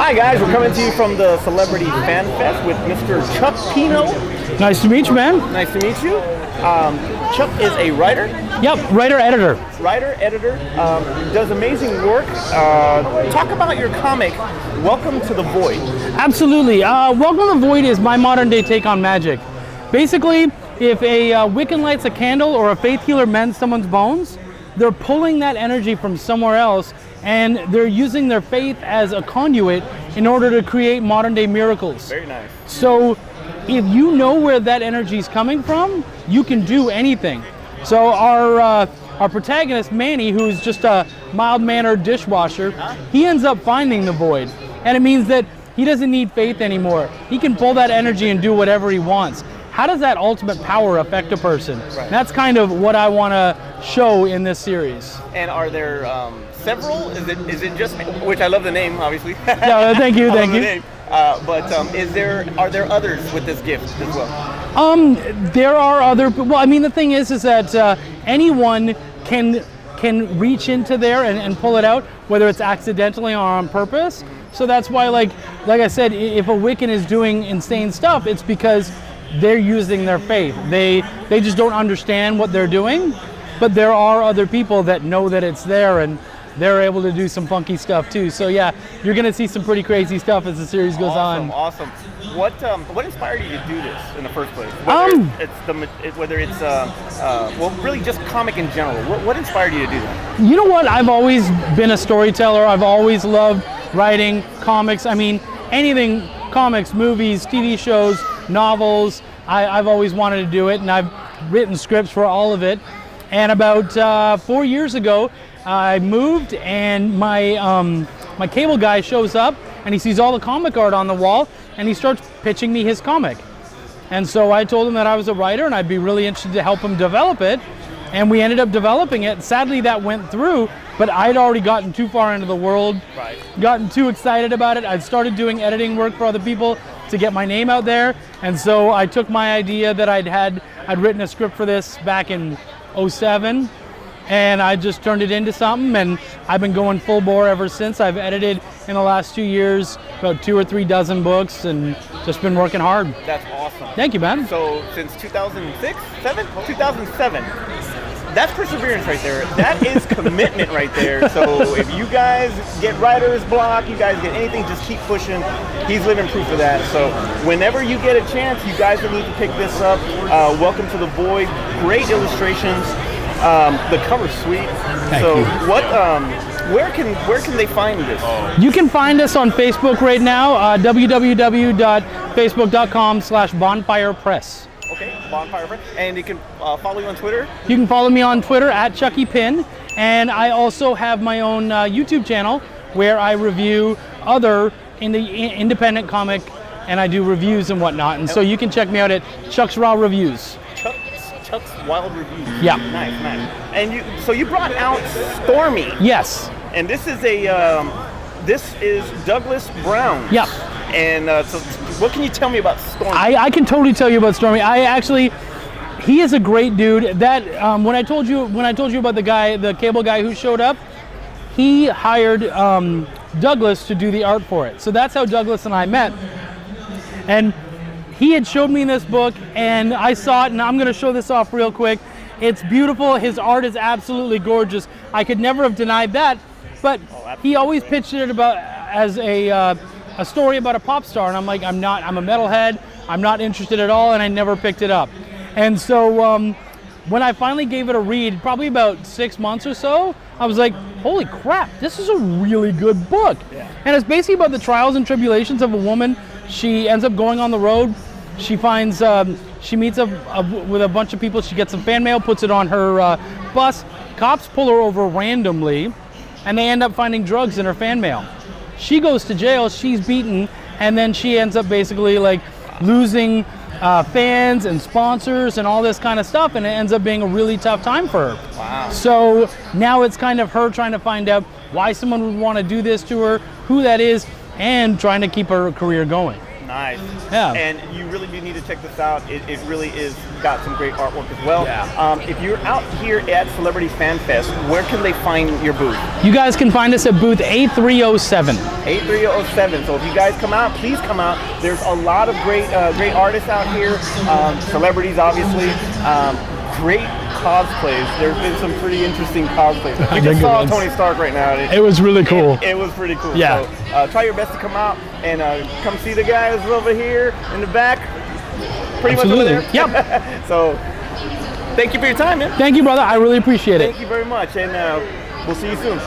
Hi guys, we're coming to you from the Celebrity Fan Fest with Mr. Chuck Pineau. Nice to meet you, man. Nice to meet you. Chuck is a writer. Yep, writer-editor. Writer-editor, does amazing work. Talk about your comic, Welcome to the Void. Absolutely. Welcome to the Void is my modern-day take on magic. Basically, if a Wiccan lights a candle or a faith healer mends someone's bones, they're pulling that energy from somewhere else, and they're using their faith as a conduit in order to create modern-day miracles. Very nice. So, if you know where that energy is coming from, you can do anything. So our protagonist, Manny, who's just a mild-mannered dishwasher, he ends up finding the void. And it means that he doesn't need faith anymore. He can pull that energy and do whatever he wants. How does that ultimate power affect a person? Right. That's kind of what I want to show in this series. And are there several? Is it just, which I love the name, obviously. Yeah, thank you, thank you. Name. Are there others with this gift as well? There are other. Well, I mean, the thing is that anyone can reach into there and pull it out, whether it's accidentally or on purpose. So that's why, like I said, if a Wiccan is doing insane stuff, it's because they're using their faith. They just don't understand what they're doing, but there are other people that know that it's there, and they're able to do some funky stuff too. So yeah, you're gonna see some pretty crazy stuff as the series goes on. Awesome. What inspired you to do this in the first place? Whether it's really just comic in general. What inspired you to do that? You know what? I've always been a storyteller. I've always loved writing comics. I mean, anything, comics, movies, TV shows, novels. I've always wanted to do it, and I've written scripts for all of it. And about 4 years ago, I moved, and my cable guy shows up, and he sees all the comic art on the wall, and he starts pitching me his comic. And so I told him that I was a writer, and I'd be really interested to help him develop it. And we ended up developing it. Sadly, that went through, but I'd already gotten too far into the world, gotten too excited about it. I'd started doing editing work for other people to get my name out there. And so I took my idea that I'd written a script for this back in 2007, and I just turned it into something, and I've been going full bore ever since. I've edited in the last 2 years about 2 or 3 dozen books, and just been working hard. That's awesome. Thank you, man. So since 2007, that's perseverance right there. That is commitment right there. So if you guys get writer's block, you guys get anything, just keep pushing. He's living proof of that. So whenever you get a chance, you guys will need to pick this up. Welcome to the Void. Great illustrations. The cover's sweet. Thank you. Where can they find this? You can find us on Facebook right now, www.facebook.com/bonfirepress. Okay, Bonfire Press. And you can follow you on Twitter? You can follow me on Twitter at Chucky Pin, and I also have my own YouTube channel where I review other independent comic, and I do reviews and whatnot. And so you can check me out at Chuck's Raw Reviews. Chuck's Wild Reviews. Yeah. Nice. And you brought out Stormy. Yes. And this is Douglas Brown. Yeah. And so what can you tell me about Stormy? I can totally tell you about Stormy. He is a great dude. That when I told you about the cable guy who showed up, he hired Douglas to do the art for it. So that's how Douglas and I met. And he had showed me this book, and I saw it, and I'm going to show this off real quick. It's beautiful. His art is absolutely gorgeous. I could never have denied that, but he always pitched it as a story about a pop star, and I'm like, I'm a metalhead. I'm not interested at all, and I never picked it up. And so when I finally gave it a read, probably about 6 months or so, I was like, holy crap, this is a really good book. Yeah. And it's basically about the trials and tribulations of a woman. She ends up going on the road. She finds, she meets up with a bunch of people. She gets some fan mail, puts it on her bus. Cops pull her over randomly, and they end up finding drugs in her fan mail. She goes to jail, she's beaten, and then she ends up basically like losing fans and sponsors and all this kind of stuff, and it ends up being a really tough time for her. Wow. So now it's kind of her trying to find out why someone would want to do this to her, who that is, and trying to keep her career going. Nice. Yeah. And you really do need to check this out. It really is got some great artwork as well. Yeah. If you're out here at Celebrity Fan Fest, where can they find your booth? You guys can find us at booth A307. A307. So if you guys come out, please come out. There's a lot of great artists out here, celebrities obviously, great cosplays. There's been some pretty interesting cosplays. We just saw Tony Stark right now. It was really cool. It was pretty cool. Yeah. So try your best to come out and come see the guys over here in the back. Pretty Absolutely. much over there. Yep. So thank you for your time, man. Thank you, brother. I really appreciate it. Thank you very much, and we'll see you soon.